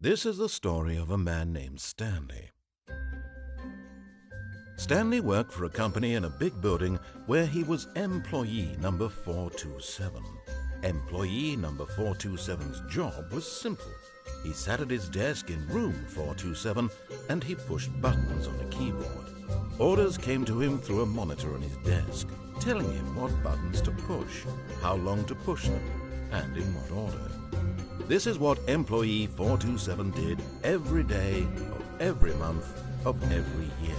This is the story of a man named Stanley. Stanley worked for a company in a big building where he was employee number 427. Employee number 427's job was simple. He sat at his desk in room 427 and he pushed buttons on a keyboard. Orders came to him through a monitor on his desk, telling him what buttons to push, how long to push them, and in what order. This is what employee 427 did every day of every month of every year.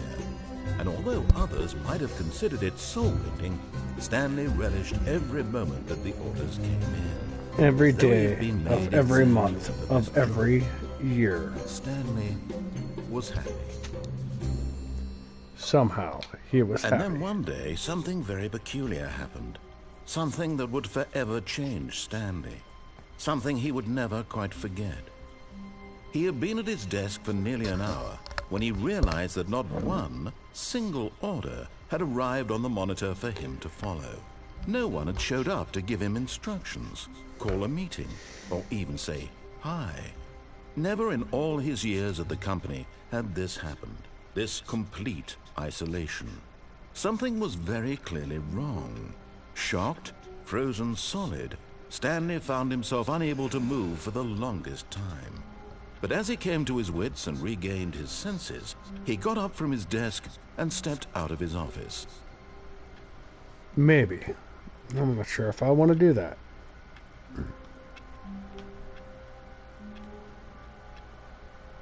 And although others might have considered it soul-winning, Stanley relished every moment that the orders came in. Every day of every month of every year. Stanley was happy. Somehow he was happy. And then one day, something very peculiar happened. Something that would forever change Stanley. Something he would never quite forget. He had been at his desk for nearly an hour when he realized that not one single order had arrived on the monitor for him to follow. No one had showed up to give him instructions, call a meeting, or even say hi. Never in all his years at the company had this happened, this complete isolation. Something was very clearly wrong. Shocked, frozen solid, Stanley found himself unable to move for the longest time. But as he came to his wits and regained his senses, he got up from his desk and stepped out of his office. Maybe. I'm not sure if I want to do that.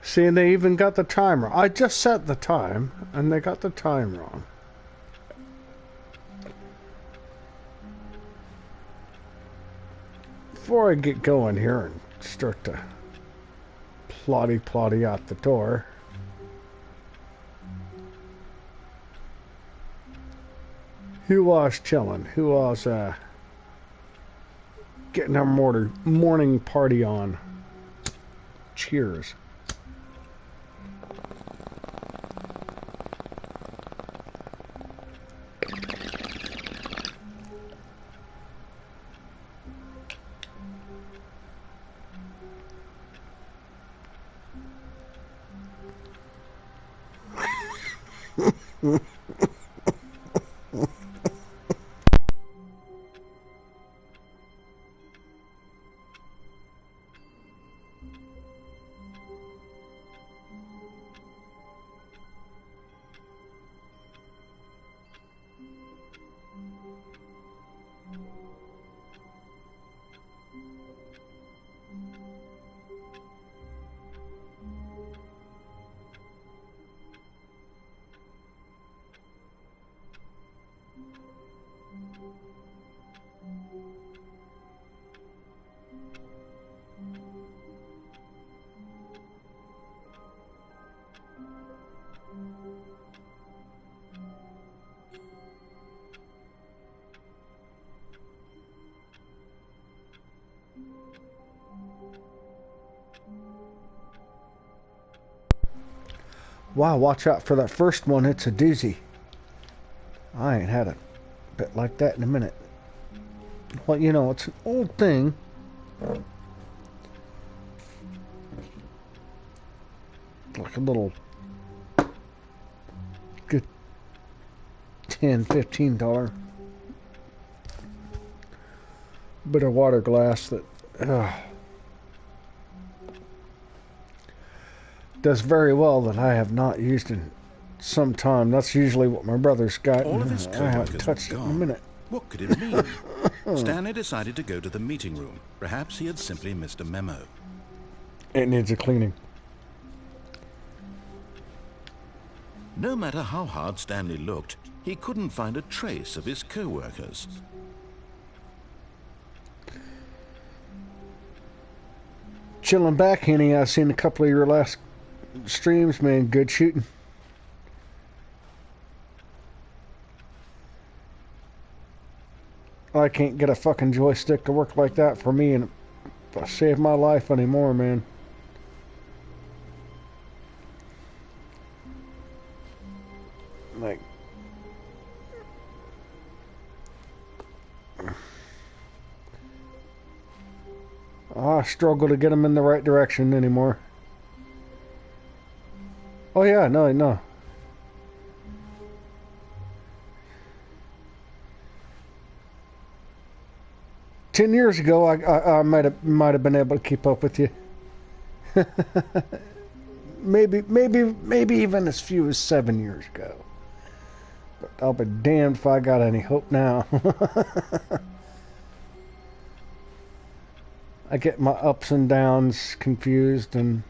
See, and they even got the timer. I just set the time, and they got the time wrong. Before I get going here and start to plotty out the door, who was chilling? Who was getting our morning party on? Cheers. Wow, watch out for that first one. It's a doozy. I ain't had a bit like that in a minute. Well, you know, it's an old thing. Like a little good $10, $15 bit of water glass that does very well that I have not used in some time. That's usually what my brother's got. All of his I haven't touched it in a minute. What could it mean? Stanley decided to go to the meeting room. Perhaps he had simply missed a memo. It needs a cleaning. No matter how hard Stanley looked, he couldn't find a trace of his co-workers. Chilling back, Henny. I've seen a couple of your last streams, man. Good shooting. I can't get a fucking joystick to work like that for me, and it saved my life anymore, man. Like, I struggle to get them in the right direction anymore. Oh yeah, no, no. 10 years ago, I might have been able to keep up with you. Maybe even as few as 7 years ago. But I'll be damned if I got any hope now. I get my ups and downs confused, and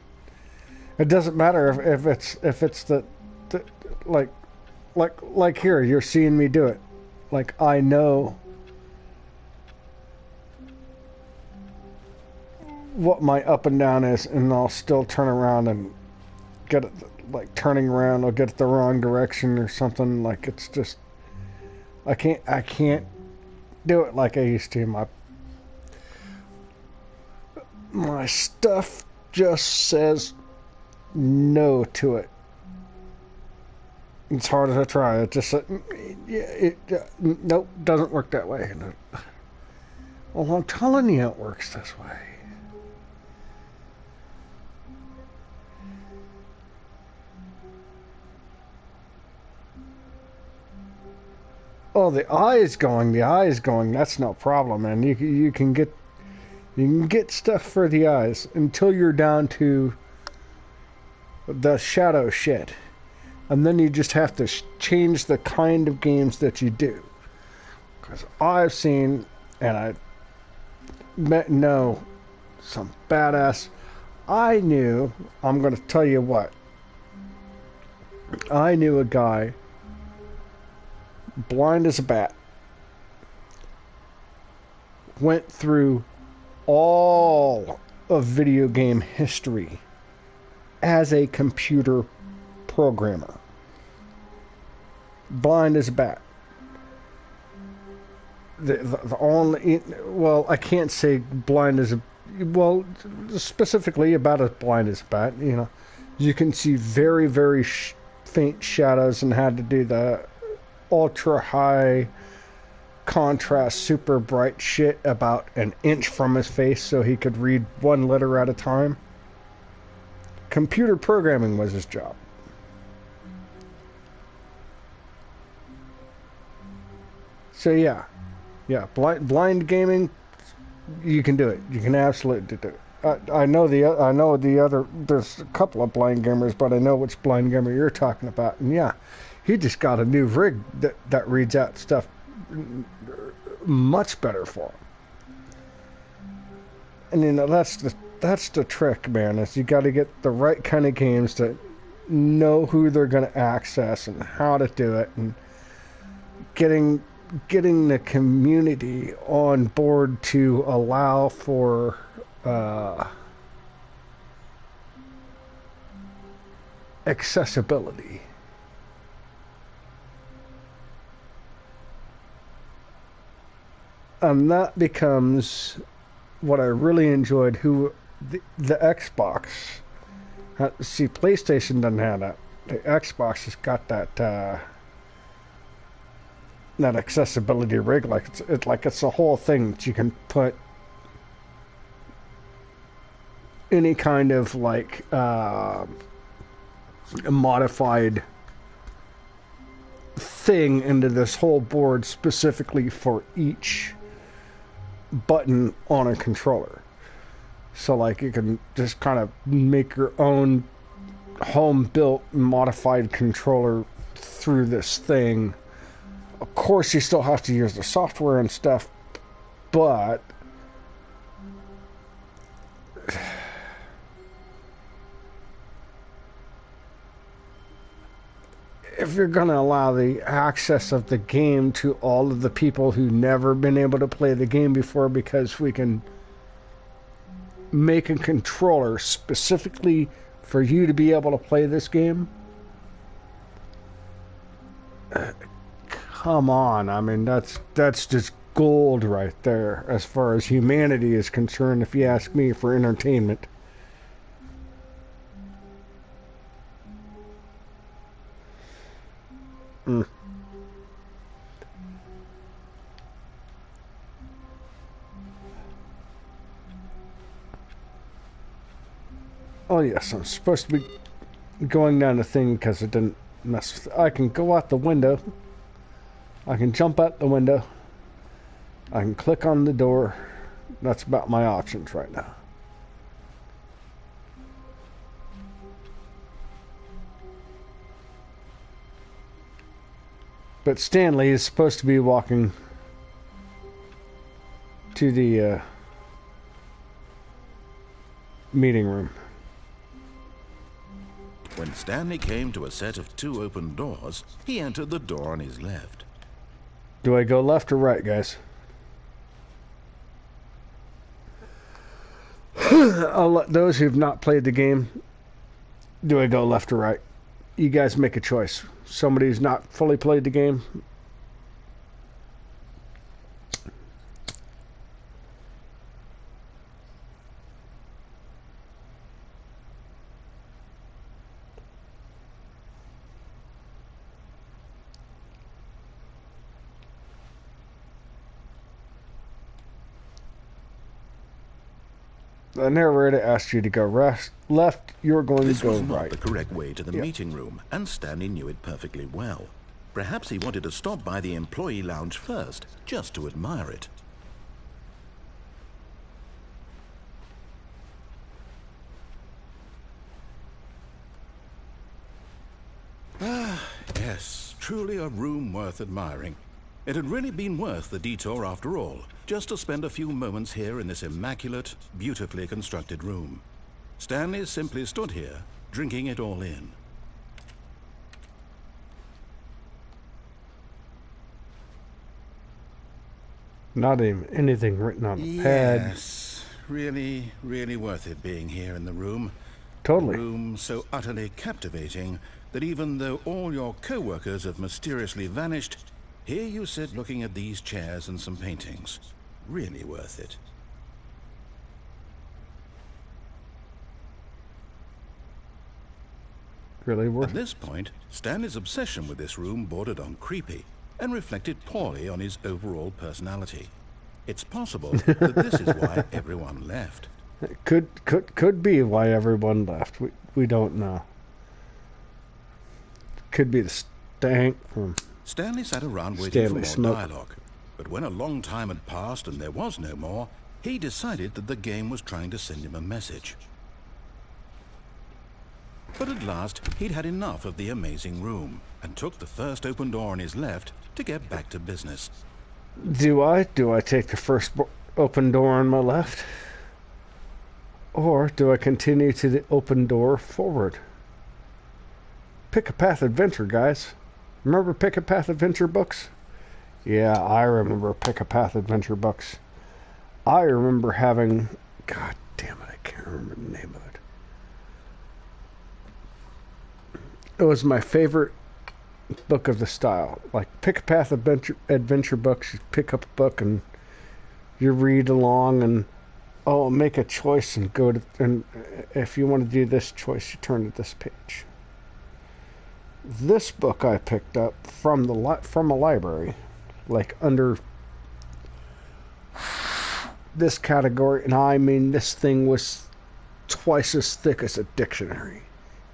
it doesn't matter if it's the like here you're seeing me do it. Like I know what my up and down is, and I'll still turn around and get it, like turning around, I'll get it the wrong direction or something. Like it's just I can't do it like I used to. My stuff just says no to it. As hard as I try, it just nope, doesn't work that way. Well, I'm telling you, it works this way. Oh, the eye is going. That's no problem, man. You can get stuff for the eyes until you're down to the shadow shit, and then you just have to change the kind of games that you do. Because I've seen, and I know some badass. I knew. I'm going to tell you what. I knew a guy, blind as a bat, went through all of video game history as a computer programmer. Blind as a bat. The only, well, I can't say blind as a, well, specifically about as blind as a bat, you know. You can see very, very faint shadows, and had to do the ultra high contrast, super bright shit about an inch from his face so he could read one letter at a time. Computer programming was his job. So yeah, blind gaming, you can do it. You can absolutely do it. I know the other. There's a couple of blind gamers, but I know which blind gamer you're talking about. And yeah, he just got a new rig that reads out stuff much better for him. And you know that's the trick, man. Is you got to get the right kind of games to know who they're going to access and how to do it, and getting the community on board to allow for accessibility. And that becomes what I really enjoyed. Who the Xbox. See, PlayStation doesn't have that. The Xbox has got that that accessibility rig. Like it's a whole thing that you can put any kind of like modified thing into this whole board specifically for each button on a controller. So like you can just kind of make your own home built modified controller through this thing. Of course you still have to use the software and stuff, but if you're going to allow the access of the game to all of the people who never been able to play the game before, because we can make a controller specifically for you to be able to play this game, come on. I mean, that's just gold right there as far as humanity is concerned, if you ask me, for entertainment. Oh yes, I'm supposed to be going down the thing because it didn't mess with. I can go out the window. I can jump out the window. I can click on the door. That's about my options right now. But Stanley is supposed to be walking to the meeting room. When Stanley came to a set of 2 open doors, he entered the door on his left. Do I go left or right, guys? I'll let those who've not played the game, do I go left or right? You guys make a choice. Somebody who's not fully played the game. The narrator asked you to go left, you're going This to go was not right. the correct way to the meeting room, and Stanley knew it perfectly well. Perhaps he wanted to stop by the employee lounge first, just to admire it. Yes, truly a room worth admiring. It had really been worth the detour after all, just to spend a few moments here in this immaculate, beautifully constructed room. Stanley simply stood here, drinking it all in. Not even anything written on the pad. Yes, really, really worth it being here in the room. Totally. A room so utterly captivating that even though all your co-workers have mysteriously vanished, here you sit looking at these chairs and some paintings. Really worth it. Really worth At it. this point, Stanley's obsession with this room bordered on creepy and reflected poorly on his overall personality. It's possible that this is why everyone left. Could be why everyone left. We don't know. Could be the stank from Stanley sat around waiting for more Smoke. dialogue, but when a long time had passed and there was no more, he decided that the game was trying to send him a message. But at last, he'd had enough of the amazing room, and took the first open door on his left to get back to business. Do I take the first open door on my left? Or do I continue to the open door forward? Pick a Path Adventure, guys. Remember Pick a Path Adventure books? Yeah, I remember Pick a Path Adventure books. I remember having... God damn it, I can't remember the name of it. It was my favorite book of the style. Like, Pick a Path Adventure books. You pick up a book and you read along and... Oh, make a choice and go to... And if you want to do this choice, you turn to this page. This book I picked up from a library, like under this category, and I mean this thing was twice as thick as a dictionary.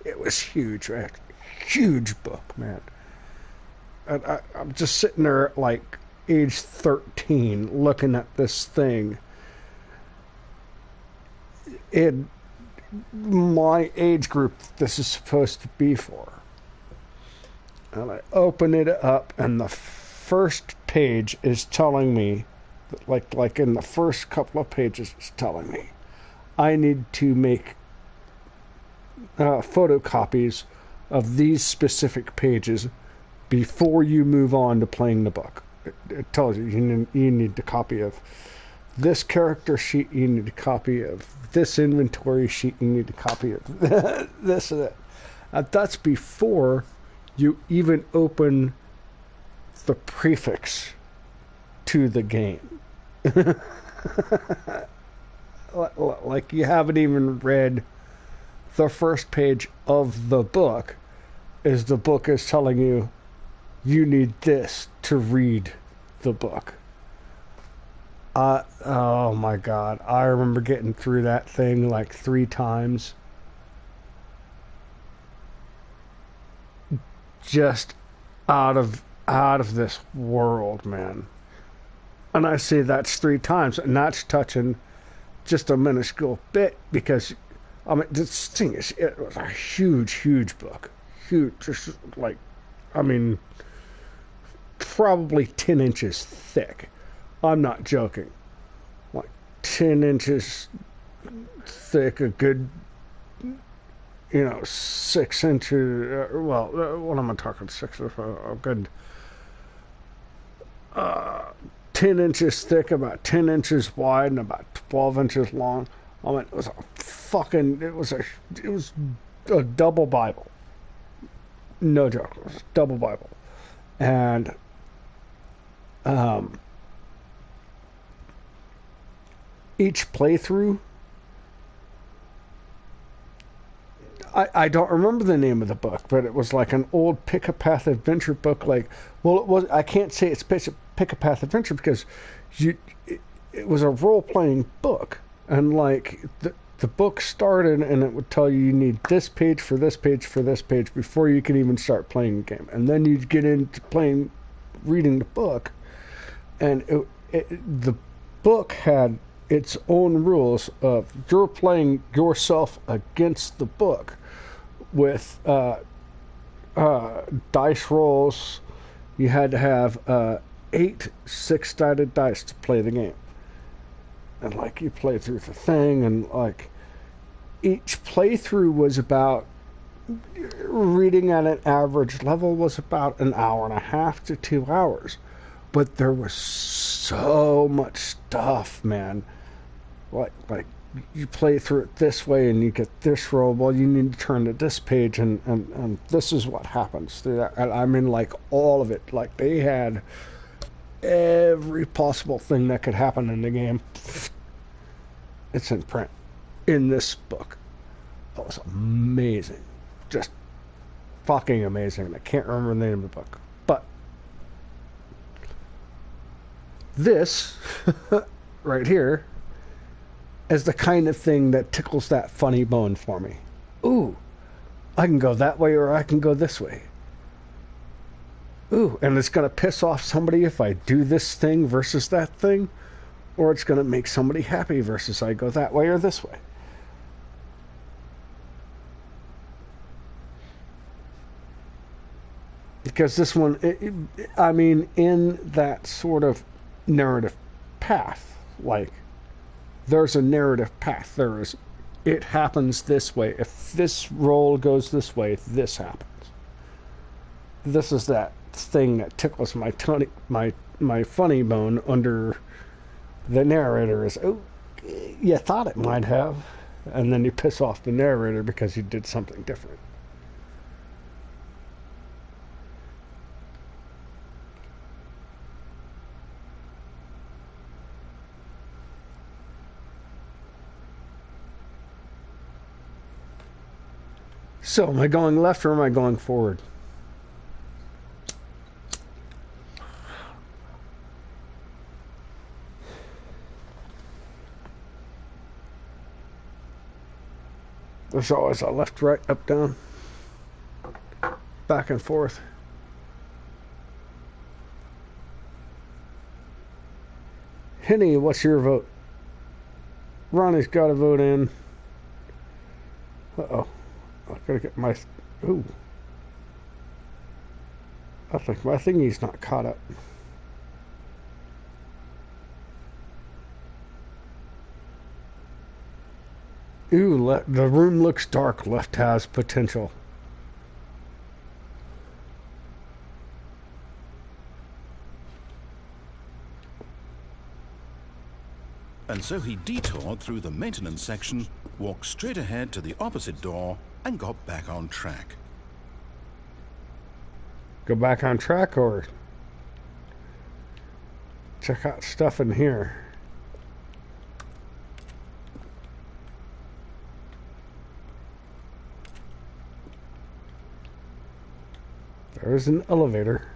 It was huge, man. Huge book, man. And I'm just sitting there at like age 13 looking at this thing. In my age group, this is supposed to be for. And I open it up, and the first page is telling me, like in the first couple of pages, it's telling me, I need to make photocopies of these specific pages before you move on to playing the book. It tells you you need a copy of this character sheet, you need a copy of this inventory sheet, you need a copy of this and that. That's before you even open the prefix to the game. Like you haven't even read the first page of the book, as the book is telling you you need this to read the book. Oh my God. I remember getting through that thing like 3 times. just out of this world, man. And I say that's 3 times, and that's touching just a minuscule bit because, I mean, this thing is, it was a huge book. Huge, just like, I mean, probably 10 inches thick. I'm not joking. Like 10 inches thick, a good, 6 inches, what am I talking, 6, a good 10 inches thick, about 10 inches wide, and about 12 inches long. I mean, it was a double Bible. No joke, it was a double Bible. And, each playthrough, I don't remember the name of the book, but it was like an old pick-a-path adventure book. Like, well, it was. I can't say it's pick-a-path adventure because it was a role-playing book, and like the book started, and it would tell you need this page for this page for this page before you can even start playing the game, and then you'd get into reading the book, and the book had its own rules of you're playing yourself against the book with dice rolls. You had to have 8 6-sided dice to play the game, and like you play through the thing, and like each playthrough was about, reading at an average level was about an hour and a half to 2 hours, but there was so much stuff, man. Like you play through it this way and you get this roll. Well, you need to turn to this page and this is what happens through that. And I mean, like all of it. Like they had every possible thing that could happen in the game. It's in print in this book. That was amazing, just fucking amazing. I can't remember the name of the book, but this right here is the kind of thing that tickles that funny bone for me. Ooh, I can go that way or I can go this way. Ooh, and it's going to piss off somebody if I do this thing versus that thing, or it's going to make somebody happy versus I go that way or this way. Because this one, I mean, in that sort of narrative path, like, there's a narrative path. There is, it happens this way. If this roll goes this way, this happens. This is that thing that tickles my funny bone under the narrator is, oh, you thought it might have, and then you piss off the narrator because he did something different. So, am I going left or am I going forward? There's always a left, right, up, down, back and forth. Henny, what's your vote? Ronnie's got a vote in. Uh-oh. I gotta get my... Ooh. I think my thingy's not caught up. Ooh, the room looks dark. Left has potential. And so he detoured through the maintenance section, walked straight ahead to the opposite door, and got back on track. Go back on track or check out stuff in here. There's an elevator.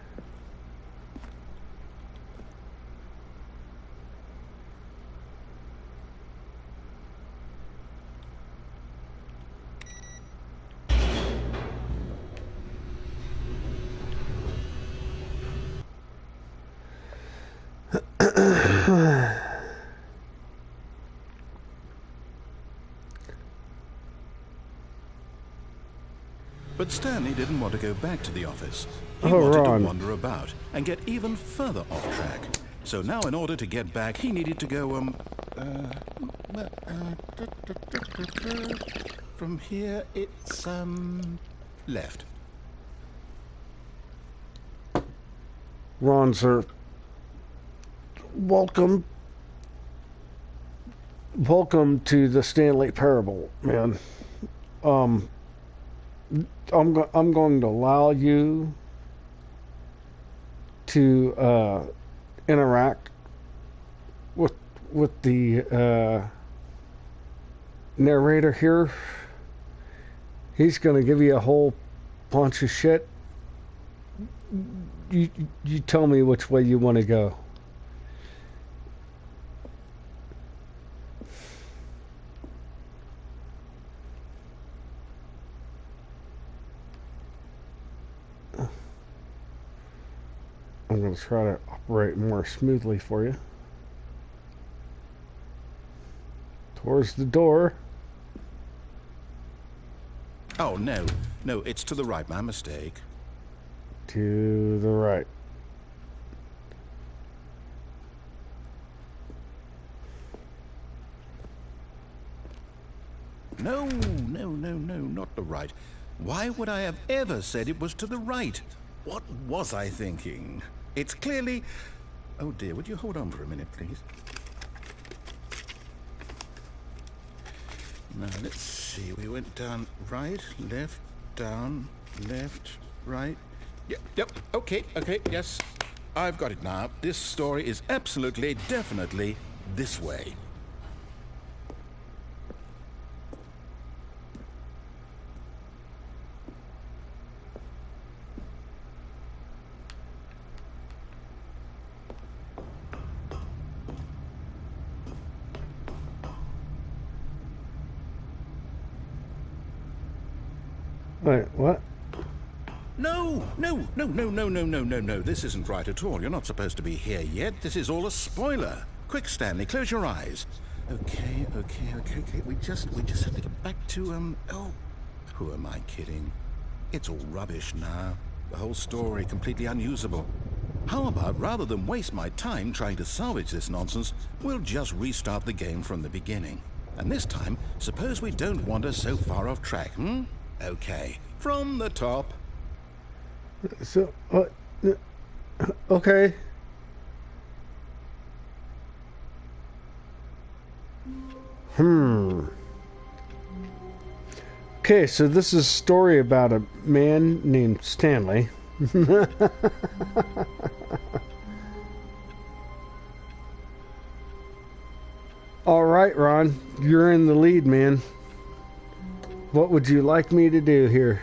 But Stanley didn't want to go back to the office. He Oh, wanted Ron. to wander about and get even further off track. So now in order to get back, he needed to go, from here it's, left. Ron, sir. Welcome to the Stanley Parable, man. I'm going to allow you to interact with the narrator here. He's going to give you a whole bunch of shit. You tell me which way you want to go. I'm going to try to operate more smoothly for you. Towards the door. Oh, no. No, it's to the right. My mistake. To the right. No, not the right. Why would I have ever said it was to the right? What was I thinking? It's clearly... Oh dear, would you hold on for a minute, please? Now, let's see. We went down right, left, down, left, right. Yep, okay, yes. I've got it now. This story is absolutely, definitely this way. Wait, what? No. This isn't right at all. You're not supposed to be here yet. This is all a spoiler. Quick, Stanley, close your eyes. Okay. We just have to get back to, oh, who am I kidding? It's all rubbish now. The whole story completely unusable. How about, rather than waste my time trying to salvage this nonsense, we'll just restart the game from the beginning. And this time, suppose we don't wander so far off track, Okay, from the top. So, okay. Okay, so this is a story about a man named Stanley. All right, Ron, you're in the lead, man. What would you like me to do here?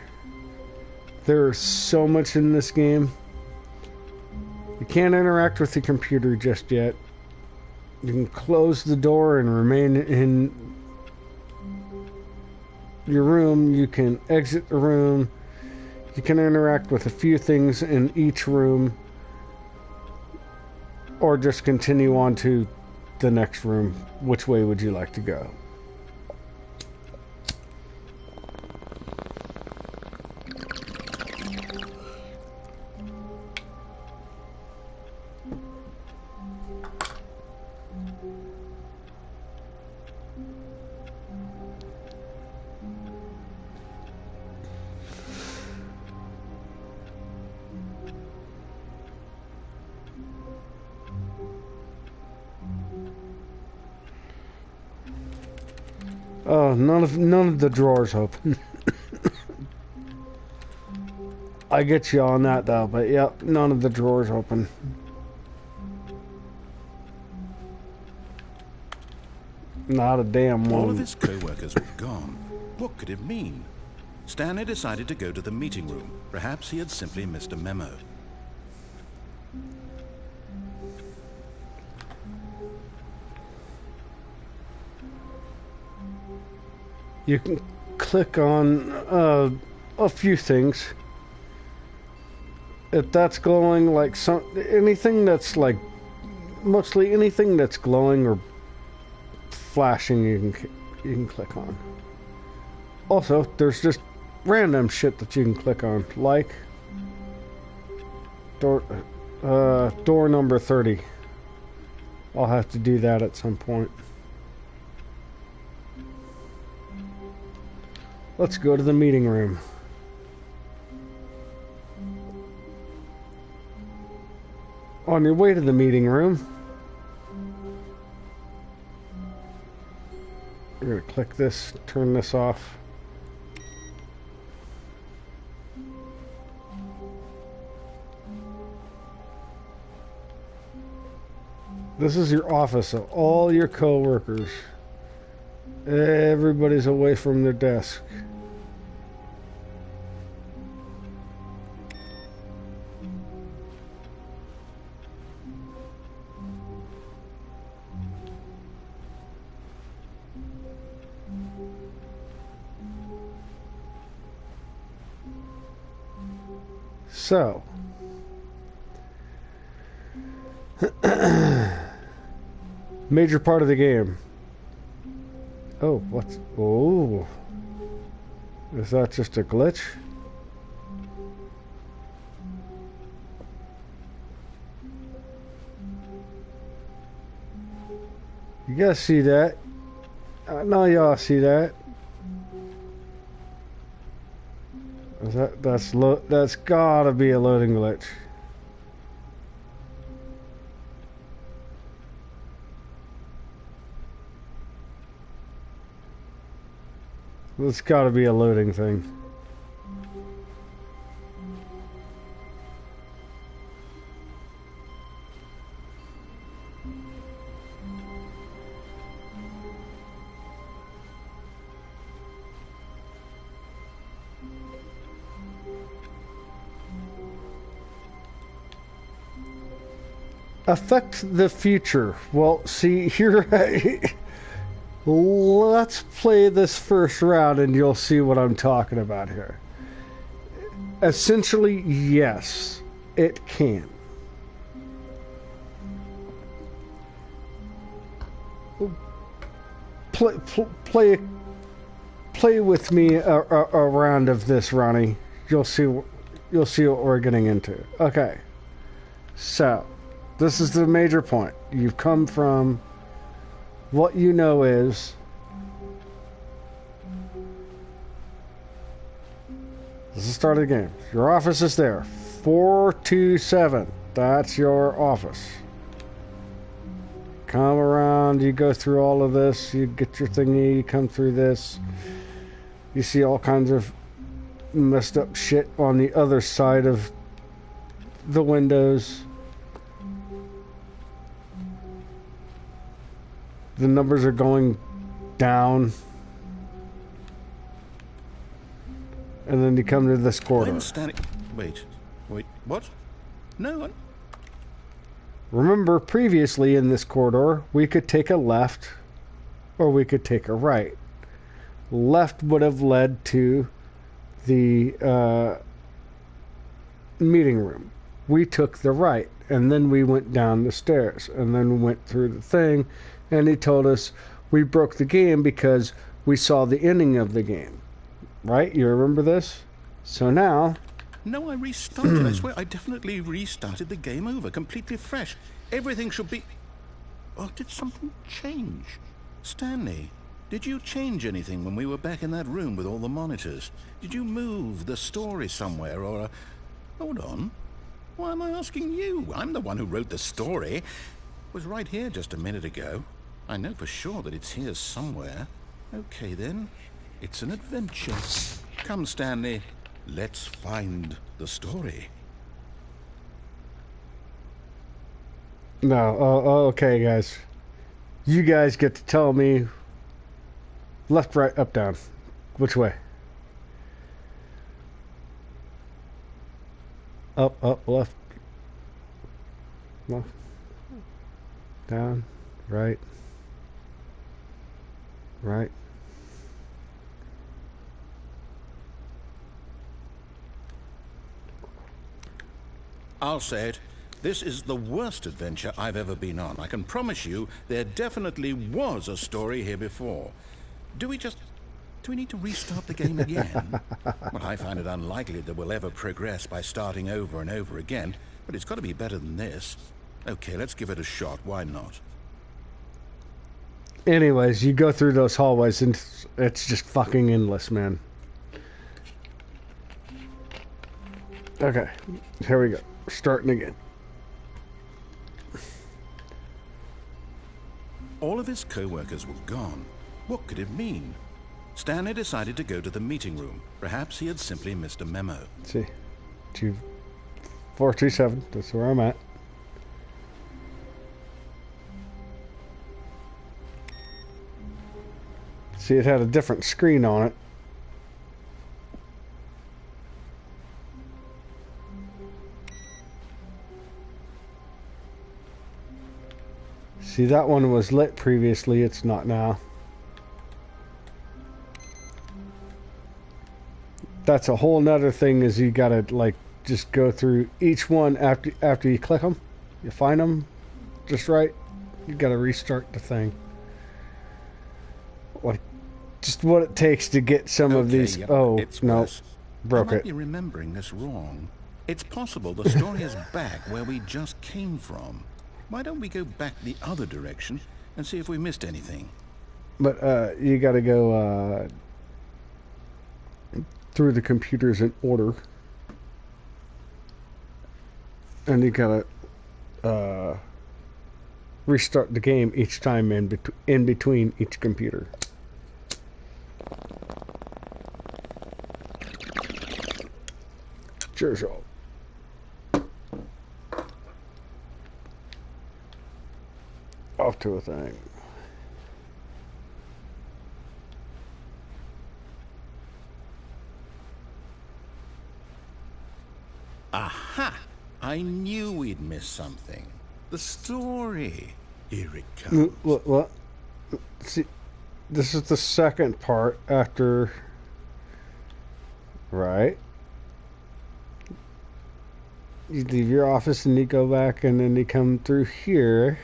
There's so much in this game. You can't interact with the computer just yet. You can close the door and remain in your room. You can exit the room. You can interact with a few things in each room. Or just continue on to the next room. Which way would you like to go? Oh, none of the drawers open. I get you on that though, but yep, none of the drawers open. Not a damn one. All of his co-workers were gone. What could it mean? Stanley decided to go to the meeting room. Perhaps he had simply missed a memo. You can click on a few things. If that's going like anything that's like mostly anything that's glowing or flashing you can click on. Also, there's just random shit that you can click on, like door number 30. I'll have to do that at some point. Let's go to the meeting room. On your way to the meeting room, you're going to click this, turn this off. This is your office of all your co-workers. Everybody's away from their desk. So, major part of the game. Oh, what's... Oh. Is that just a glitch? You guys see that? I know y'all see that. Is that's gotta be a loading glitch. That's gotta be a loading thing. Affect the future. Well, see, here... Let's play this first round and you'll see what I'm talking about here. Essentially, yes, it can. Play with me a round of this, Ronnie. You'll see what we're getting into. Okay, so this is the major point. You've come from what you know is this is the start of the game. Your office is there. 427. That's your office. Come around, you go through all of this, you get your thingy, you come through this. You see all kinds of messed up shit on the other side of the windows. The numbers are going down. And then you come to this corridor. I'm standing... Wait, what? No, Remember, previously in this corridor, we could take a left or we could take a right. Left would have led to the meeting room. We took the right, and then we went down the stairs, and then went through the thing, and he told us we broke the game because we saw the ending of the game. Right? You remember this? So now... No, I restarted. I swear I definitely restarted the game over, completely fresh. Everything should be... Oh, did something change? Stanley, did you change anything when we were back in that room with all the monitors? Did you move the story somewhere, or... Hold on. Why am I asking you? I'm the one who wrote the story. It was right here just a minute ago. I know for sure that it's here somewhere. Okay, then. It's an adventure. Come, Stanley. Let's find the story. No, okay, guys. You guys get to tell me left, right, up, down. Which way? Up, left. Left. Down, right. Right. I'll say it. This is the worst adventure I've ever been on. I can promise you there definitely was a story here before. Do we need to restart the game again? Well, I find it unlikely that we'll ever progress by starting over and over again, but it's got to be better than this. Okay, let's give it a shot. Why not? Anyways, you go through those hallways and it's just fucking endless, man. Okay, here we go. Starting again. All of his co-workers were gone. What could it mean? Stanley decided to go to the meeting room. Perhaps he had simply missed a memo. Let's see, 2427. That's where I'm at. See, it had a different screen on it. See, that one was lit previously. It's not now. That's a whole nother thing, is you gotta like just go through each one after you click them. You find them just right. You gotta restart the thing. Like, just what it takes to get some of these. Yep, oh no, worse. broke I might it. be remembering this wrong. It's possible the story is back where we just came from. Why don't we go back the other direction and see if we missed anything? But you gotta go through the computers in order, and you gotta restart the game each time in between each computer. Cheers, all. Off to a thing. Aha! I knew we'd missed something. The story. Here it comes. What? See, this is the second part after. Right? You leave your office and you go back, and then you come through here.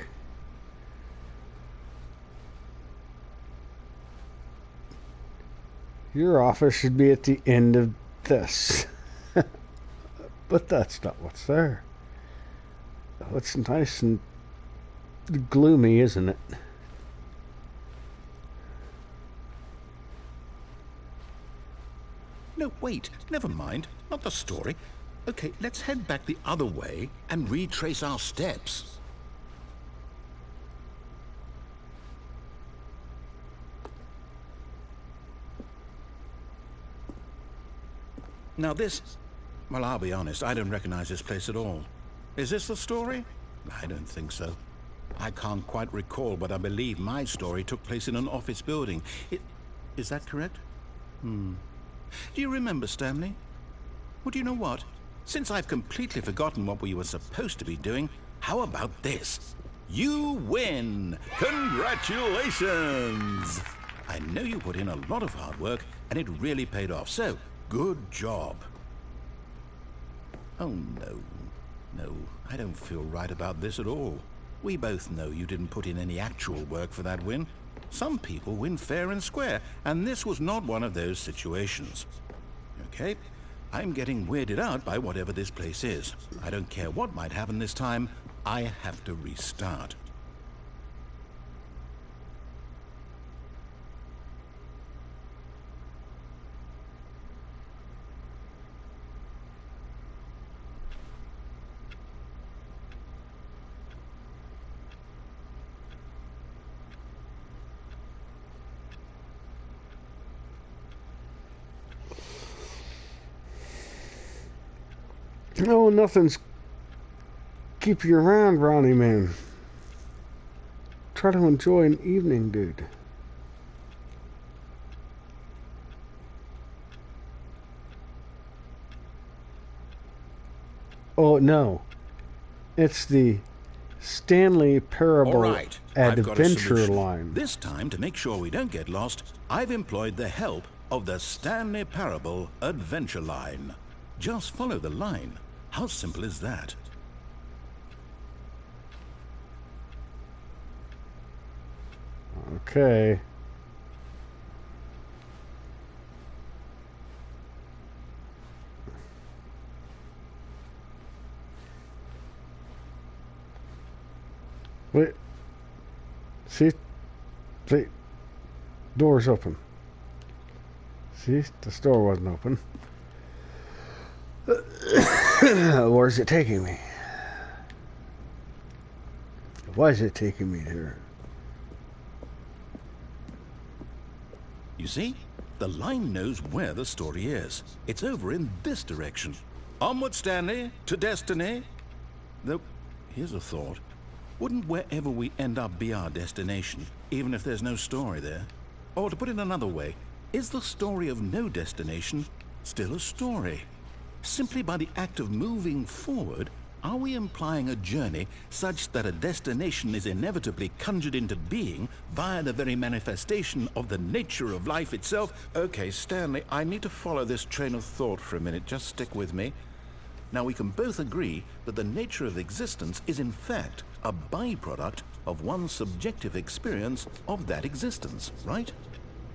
Your office should be at the end of this. But that's not what's there. Oh, it's nice and gloomy, isn't it? No, wait. Never mind. Not the story. Okay, let's head back the other way and retrace our steps. Now this... Well, I'll be honest, I don't recognize this place at all. Is this the story? I don't think so. I can't quite recall, but I believe my story took place in an office building. Is that correct? Do you remember, Stanley? Well, do you know what? Since I've completely forgotten what we were supposed to be doing, how about this? You win! Congratulations! I know you put in a lot of hard work, and it really paid off, so good job. Oh, no. No, I don't feel right about this at all. We both know you didn't put in any actual work for that win. Some people win fair and square, and this was not one of those situations. Okay, I'm getting weirded out by whatever this place is. I don't care what might happen this time. I have to restart. No, nothing's keep you around, Ronnie, man. Try to enjoy an evening, dude. Oh, no. It's the Stanley Parable All right, I've got a Adventure solution. line. This time, to make sure we don't get lost, I've employed the help of the Stanley Parable Adventure line. Just follow the line. How simple is that? Okay. Wait. See? See? Door's open. See? The store wasn't open. Where's it taking me? Why is it taking me there? You see? The line knows where the story is. It's over in this direction. Onward, Stanley, to destiny. Though, here's a thought. Wouldn't wherever we end up be our destination, even if there's no story there? Or to put it another way, is the story of no destination still a story? Simply by the act of moving forward, are we implying a journey such that a destination is inevitably conjured into being via the very manifestation of the nature of life itself? Okay, Stanley, I need to follow this train of thought for a minute. Just stick with me. Now, we can both agree that the nature of existence is in fact a byproduct of one's subjective experience of that existence, right?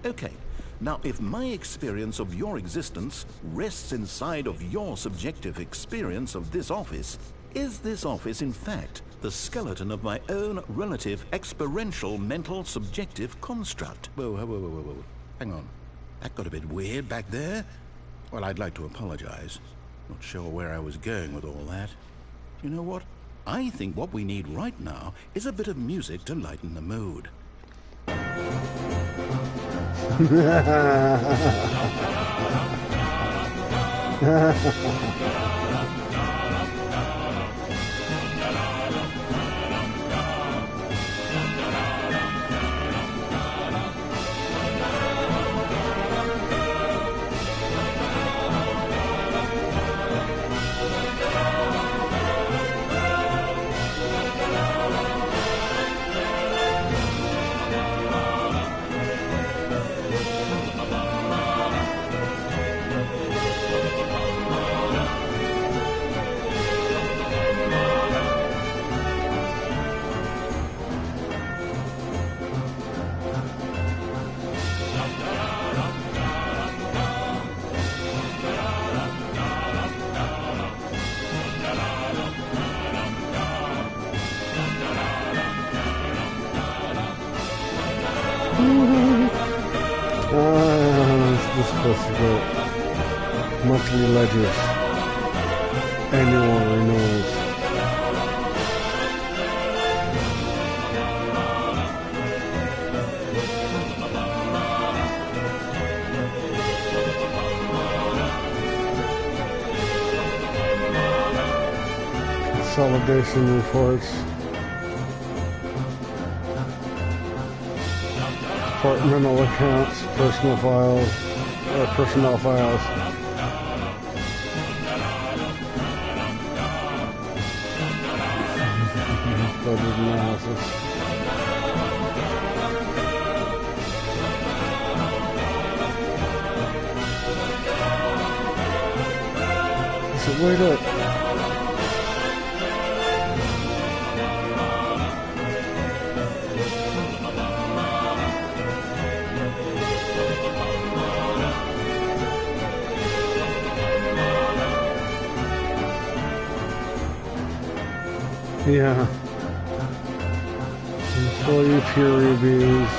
Okay. Now, if my experience of your existence rests inside of your subjective experience of this office, is this office, in fact, the skeleton of my own relative experiential mental subjective construct? Whoa, whoa, whoa, whoa, whoa. Hang on. That got a bit weird back there. Well, I'd like to apologize. Not sure where I was going with all that. You know what? I think what we need right now is a bit of music to lighten the mood. This is supposed to go monthly ledgers, annual renewals. Consolidation reports. Departmental accounts, personnel files. Budget analysis. So wait up. Yeah. Employee peer reviews.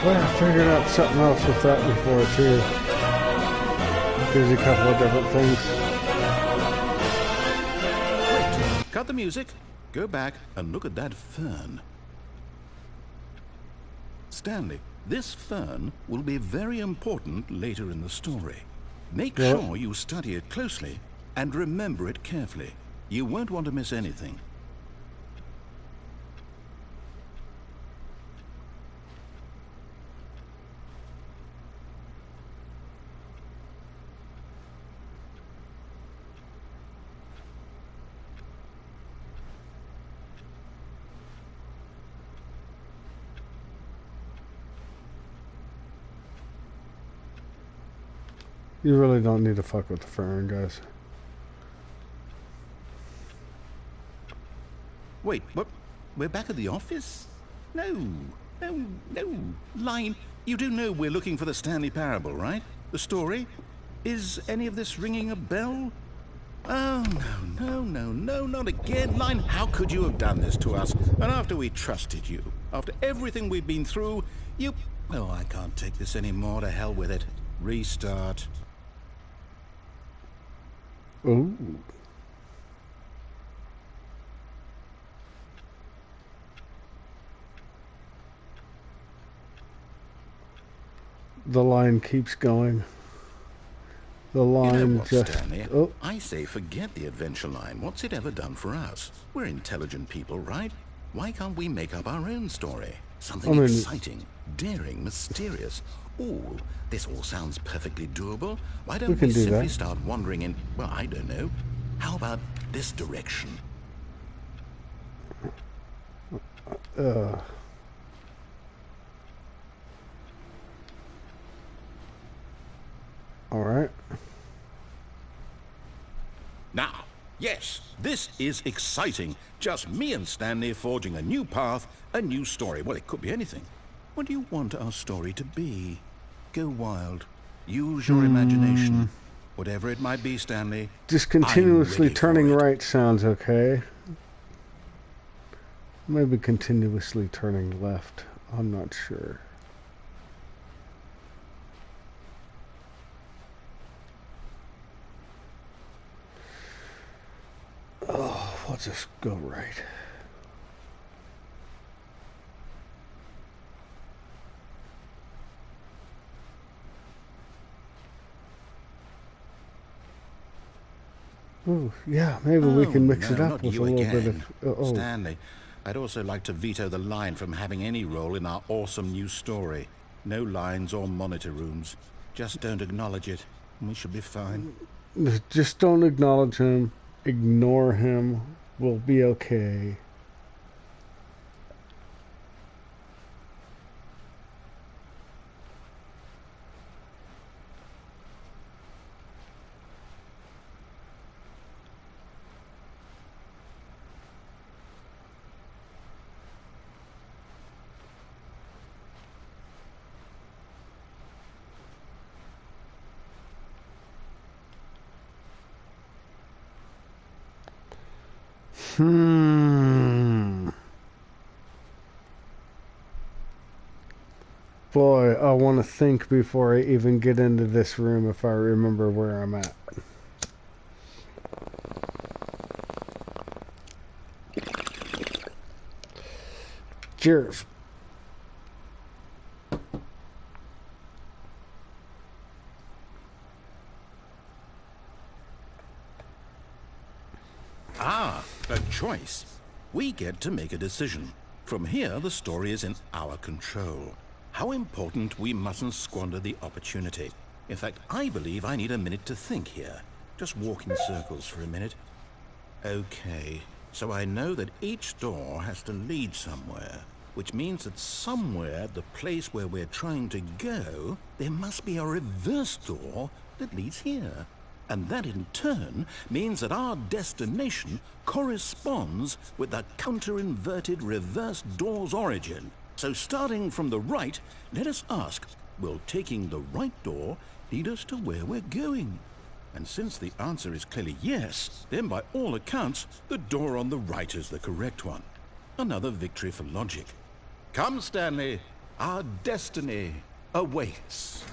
Well, I figured out something else with that before too. There's a couple of different things. Wait, cut the music. Go back and look at that fern. Stanley, this fern will be very important later in the story. Make sure you study it closely and remember it carefully. You won't want to miss anything. You really don't need to fuck with the fern, guys. Wait, what? We're back at the office? No, no, no. Line, you do know we're looking for the Stanley Parable, right? The story? Is any of this ringing a bell? Oh, no, not again. Line, how could you have done this to us? And after we trusted you, after everything we've been through, you... Oh, I can't take this anymore. To hell with it. Restart. Ooh. The line keeps going. The line you know what, just... Stanley? Oh. I say forget the adventure line. What's it ever done for us? We're intelligent people, right? Why can't we make up our own story? Something exciting, daring, mysterious. Ooh, this all sounds perfectly doable. Why don't we simply start wandering in, well, I don't know. How about this direction? All right. Now, yes, this is exciting. Just me and Stanley forging a new path, a new story. Well, it could be anything. What do you want our story to be? Go wild. Use your imagination. Whatever it might be, Stanley. Just continuously turning right sounds okay. Maybe continuously turning left. I'm not sure. Oh, we'll just go right. Ooh, yeah, maybe we can mix it up with a little bit of... Stanley, I'd also like to veto the line from having any role in our awesome new story. No lines or monitor rooms. Just don't acknowledge it, and we should be fine. Just don't acknowledge him. Ignore him. We'll be okay. Boy, I want to think before I even get into this room if I remember where I'm at. Cheers. Ah, a choice. We get to make a decision. From here, the story is in our control. How important we mustn't squander the opportunity. In fact, I believe I need a minute to think here. Just walk in circles for a minute. Okay, so I know that each door has to lead somewhere, which means that somewhere at the place where we're trying to go, there must be a reverse door that leads here. And that in turn means that our destination corresponds with the counter-inverted reverse door's origin. So starting from the right, let us ask, will taking the right door lead us to where we're going? And since the answer is clearly yes, then by all accounts, the door on the right is the correct one. Another victory for logic. Come, Stanley, our destiny awaits.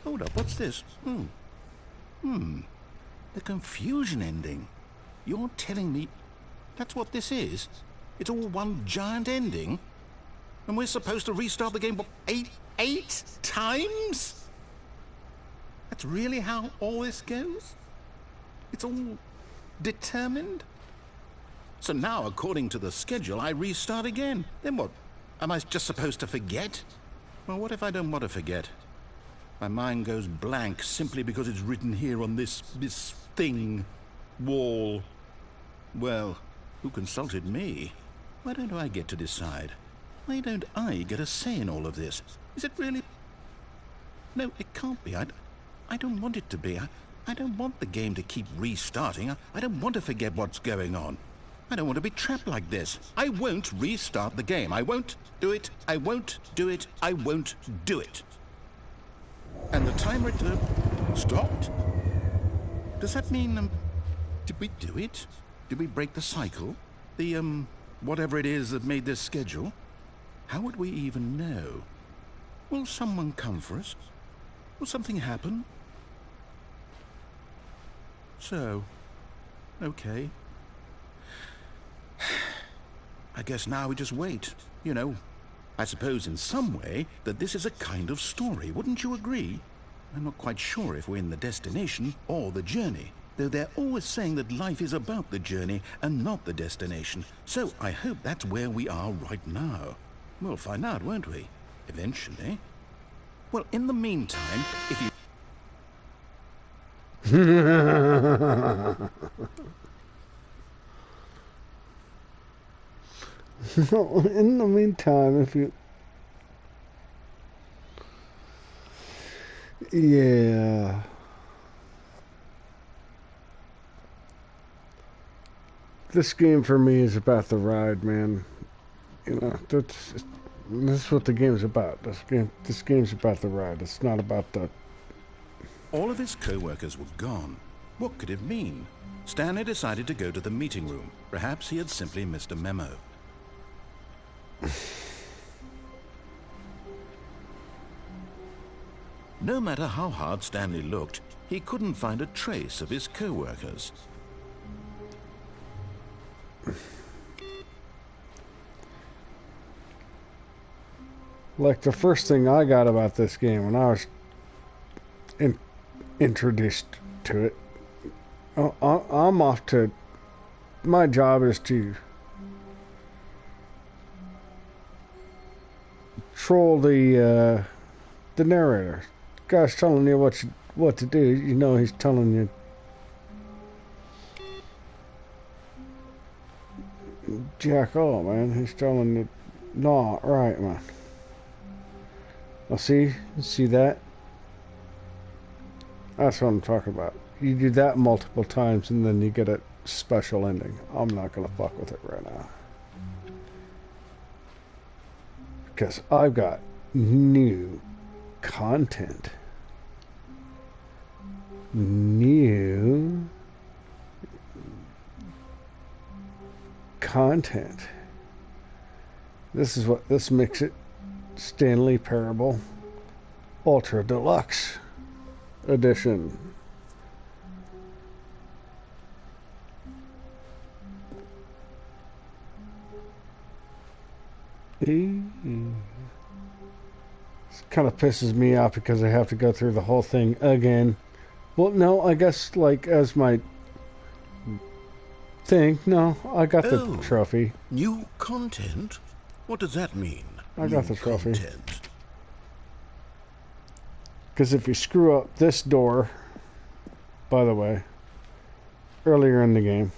Hold up, what's this? The confusion ending. You're telling me that's what this is? It's all one giant ending? And we're supposed to restart the game, what, eight times? That's really how all this goes? It's all determined? So now, according to the schedule, I restart again. Then what? Am I just supposed to forget? Well, what if I don't want to forget? My mind goes blank simply because it's written here on this thing, wall. Well, who consulted me? Why don't I get to decide? Why don't I get a say in all of this? Is it really... No, it can't be. I don't want it to be. I don't want the game to keep restarting. I don't want to forget what's going on. I don't want to be trapped like this. I won't restart the game. I won't do it. I won't do it. I won't do it. And the timer stopped? Does that mean, did we do it? Did we break the cycle? The, whatever it is that made this schedule? How would we even know? Will someone come for us? Will something happen? So, okay. I guess now we just wait, you know. I suppose in some way that this is a kind of story, wouldn't you agree? I'm not quite sure if we're in the destination or the journey, though they're always saying that life is about the journey and not the destination. So I hope that's where we are right now. We'll find out, won't we? Eventually. Well, in the meantime, if you... In the meantime, if you... Yeah. This game for me is about the ride, man. You know, that's what the game's about. This game's about the ride. It's not about the... All of his co-workers were gone. What could it mean? Stanley decided to go to the meeting room. Perhaps he had simply missed a memo. No matter how hard Stanley looked, he couldn't find a trace of his co-workers. Like the first thing I got about this game when I was introduced to it, I'm off to... My job is to troll the narrator. The guy's telling you what to do. You know he's telling you. Jack off, man. He's telling you, not right, man. Well, see that? That's what I'm talking about. You do that multiple times and then you get a special ending. I'm not gonna fuck with it right now. Because I've got new content. New content. This makes it Stanley Parable Ultra Deluxe Edition. It kind of pisses me off because I have to go through the whole thing again. Well, no, I guess like as my thing. No, I got the trophy. New content? What does that mean? I got the trophy. Because if you screw up this door, by the way, earlier in the game,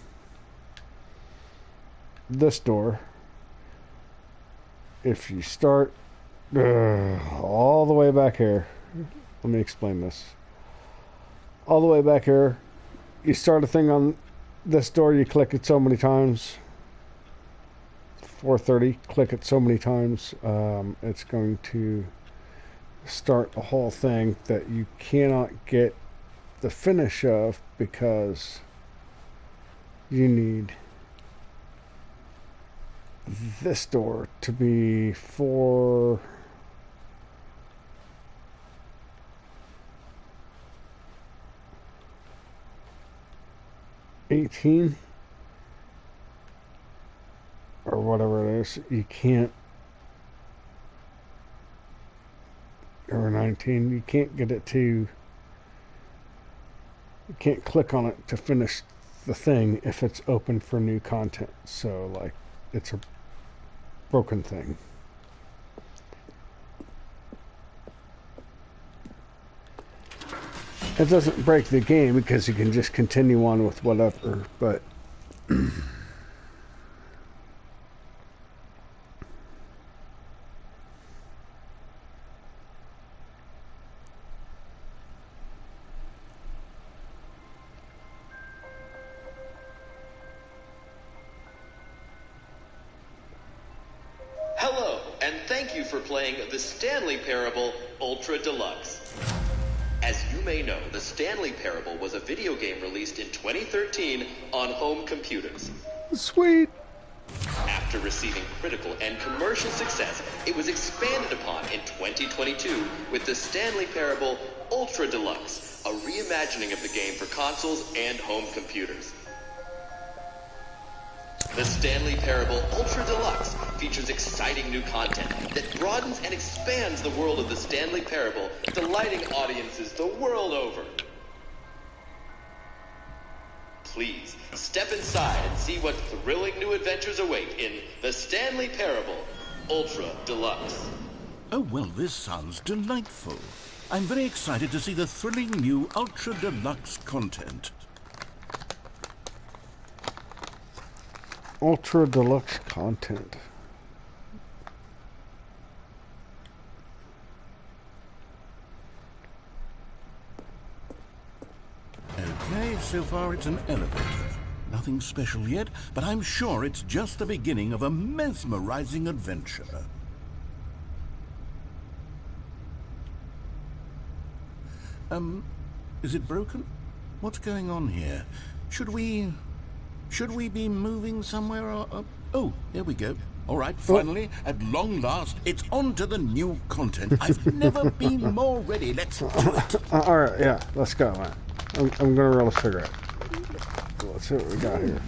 this door, if you start all the way back here, let me explain this. All the way back here, you start a thing on this door, you click it so many times, 430, click it so many times, it's going to start a whole thing that you cannot get the finish of because you need this door to be 418 or whatever it is. You can't, or 19, you can't get it to, you can't click on it to finish the thing if it's open for new content. So like it's a broken thing. It doesn't break the game because you can just continue on with whatever, but Hello, and thank you for playing the Stanley Parable Ultra Deluxe. As you may know, the Stanley Parable was a video game released in 2013 on home computers. sweet. After receiving critical and commercial success, it was expanded upon in 2022 with the Stanley Parable Ultra Deluxe, a reimagining of the game for consoles and home computers. The Stanley Parable Ultra Deluxe features exciting new content that broadens and expands the world of the Stanley Parable, delighting audiences the world over. Please, step inside and see what thrilling new adventures await in the Stanley Parable Ultra Deluxe. Oh, well, this sounds delightful. I'm very excited to see the thrilling new Ultra Deluxe content. Ultra deluxe content. Okay, so far it's an elevator. Nothing special yet, but I'm sure it's just the beginning of a mesmerizing adventure. Is it broken? What's going on here? Should we be moving somewhere or... Oh, here we go. All right, finally, at long last, it's on to the new content. I've never been more ready. Let's do it. All right, yeah, let's go, man. I'm gonna roll a cigarette. Let's see what we got here.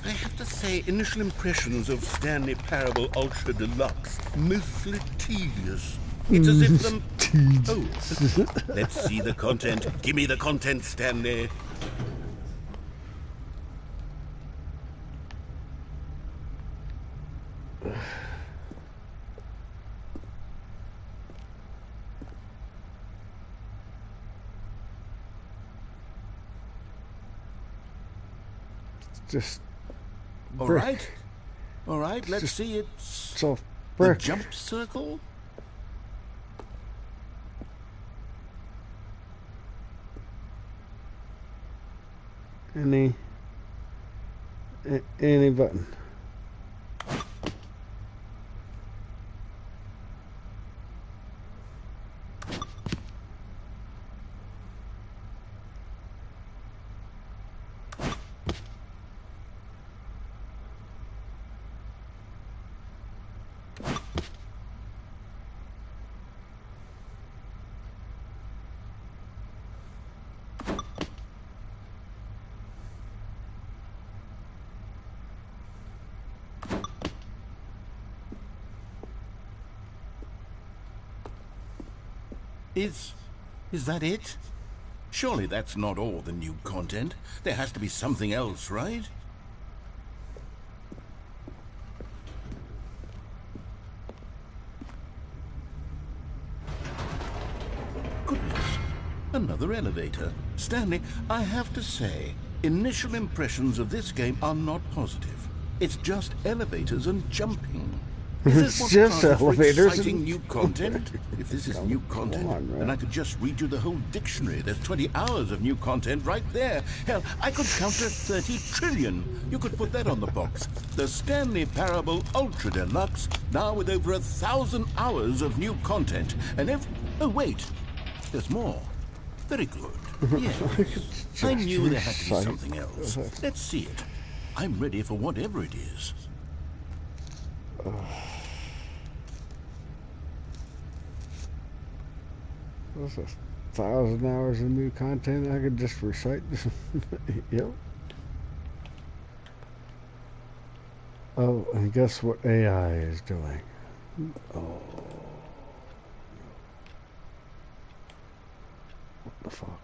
I have to say, initial impressions of Stanley Parable Ultra Deluxe, mostly tedious. It's as if them... Oh, let's see the content. Give me the content, Stanley. Just All brick. right, let's Just- see it. So The brick. jump circle? Any button. Is that it? Surely that's not all the new content. There has to be something else, right? Goodness, another elevator. Stanley, I have to say, initial impressions of this game are not positive. It's just elevators and jumping. Is this It's what just passes for elevators exciting and- new content? If this is new content, on, man. then I could just read you the whole dictionary. There's 20 hours of new content right there. Hell, I could count to 30 trillion. You could put that on the box. The Stanley Parable Ultra Deluxe, now with over 1,000 hours of new content. And oh, wait, there's more. Very good. Yes. I knew there had to be recite. something else. Let's see it. I'm ready for whatever it is. That's 1,000 hours of new content I could just recite. Yep. Oh, and guess what AI is doing? Oh. What the fuck?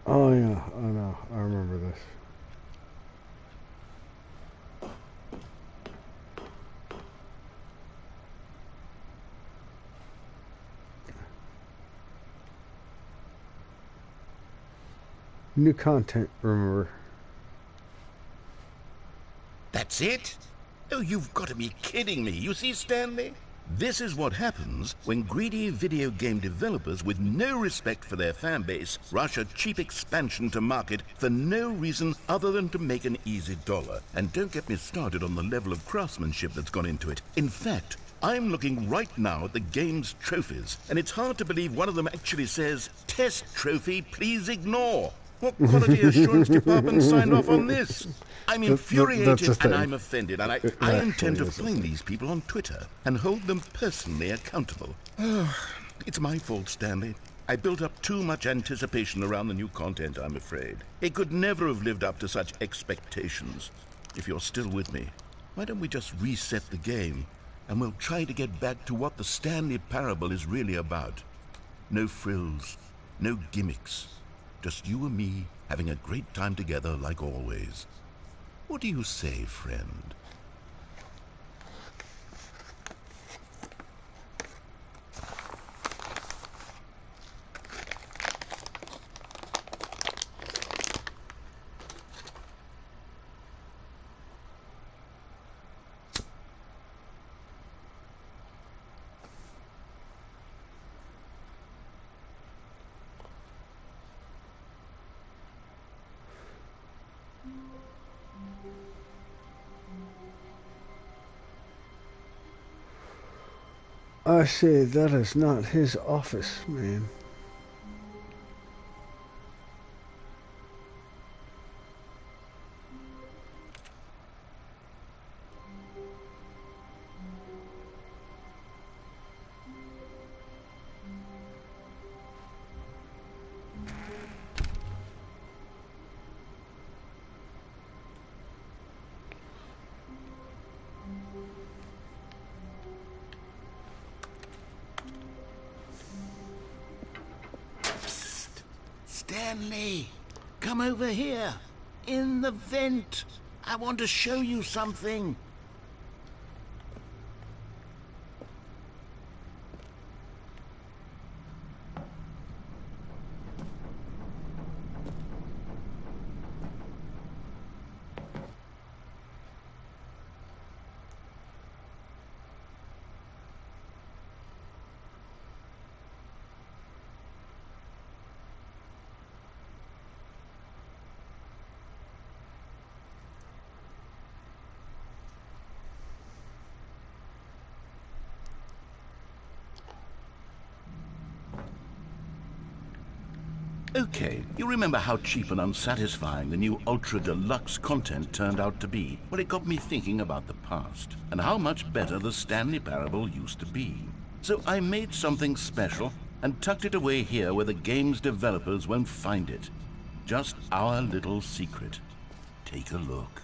Oh yeah, I know. I remember this. New content, remember. That's it? Oh, you've got to be kidding me. You see, Stanley? This is what happens when greedy video game developers with no respect for their fan base rush a cheap expansion to market for no reason other than to make an easy dollar. And don't get me started on the level of craftsmanship that's gone into it. In fact, I'm looking right now at the game's trophies, and it's hard to believe one of them actually says, "Test trophy, please ignore." What quality assurance department signed off on this? I'm infuriated and I'm offended, and I intend to find these people on Twitter and hold them personally accountable. It's my fault, Stanley. I built up too much anticipation around the new content, I'm afraid. It could never have lived up to such expectations. If you're still with me, why don't we just reset the game, and we'll try to get back to what the Stanley Parable is really about. No frills, no gimmicks. Just you and me having a great time together like always. What do you say, friend? I say, that is not his office, man. Stanley, come over here. In the vent. I want to show you something. Okay, you remember how cheap and unsatisfying the new Ultra Deluxe content turned out to be? Well, it got me thinking about the past, and how much better the Stanley Parable used to be. So I made something special, and tucked it away here where the game's developers won't find it. Just our little secret. Take a look.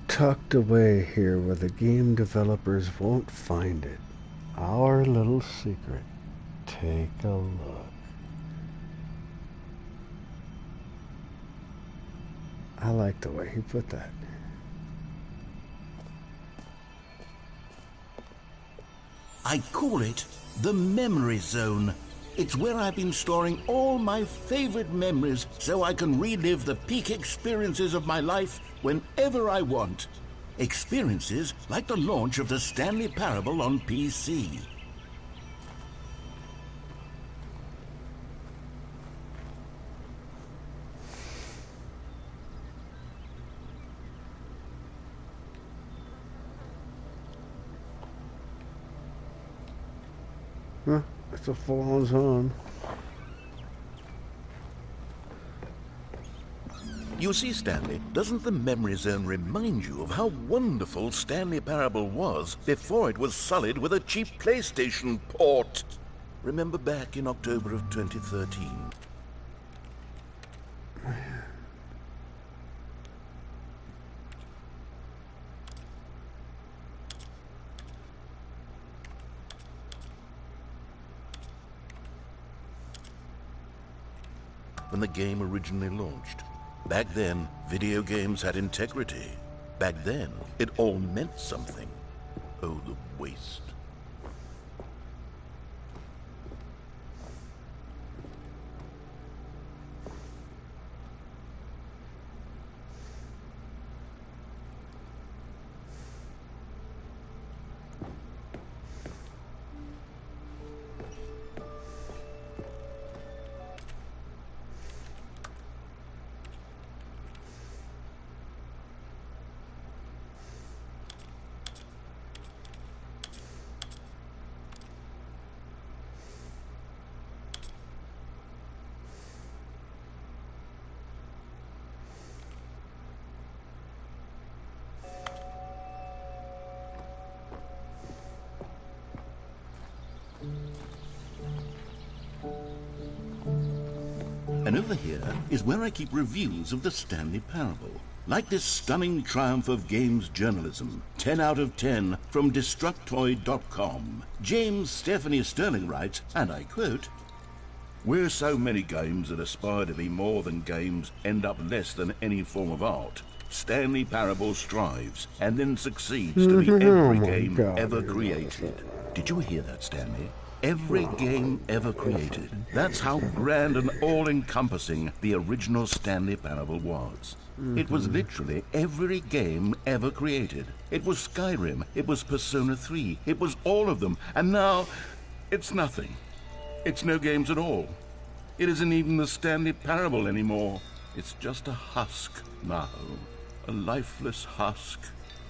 Tucked away here where the game developers won't find it. Our little secret. Take a look. I like the way he put that. I call it the Memory Zone. It's where I've been storing all my favorite memories so I can relive the peak experiences of my life whenever I want. Experiences like the launch of the Stanley Parable on PC. Huh? It's a full-on zone. You see, Stanley, doesn't the Memory Zone remind you of how wonderful Stanley Parable was before it was sullied with a cheap PlayStation port? Remember back in October of 2013? When the game originally launched. Back then, video games had integrity. Back then, it all meant something. Oh, the waste. And over here is where I keep reviews of the Stanley Parable. Like this stunning triumph of games journalism, 10 out of 10 from Destructoid.com. James Stephanie Sterling writes, and I quote, "Where so many games that aspire to be more than games end up less than any form of art, Stanley Parable strives and then succeeds to be every game ever created." Did you hear that, Stanley? Every game ever created. That's how grand and all-encompassing the original Stanley Parable was. It was literally every game ever created. It was Skyrim, it was Persona 3, it was all of them, and now it's nothing. It's no games at all. It isn't even the Stanley Parable anymore. It's just a husk now. A lifeless husk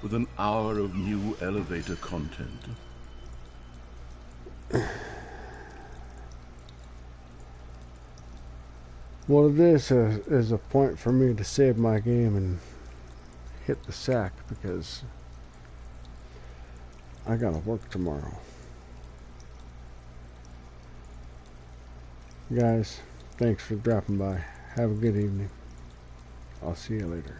with an hour of new elevator content. Well, this is a point for me to save my game and hit the sack because I gotta work tomorrow. Guys, thanks for dropping by. Have a good evening. I'll see you later.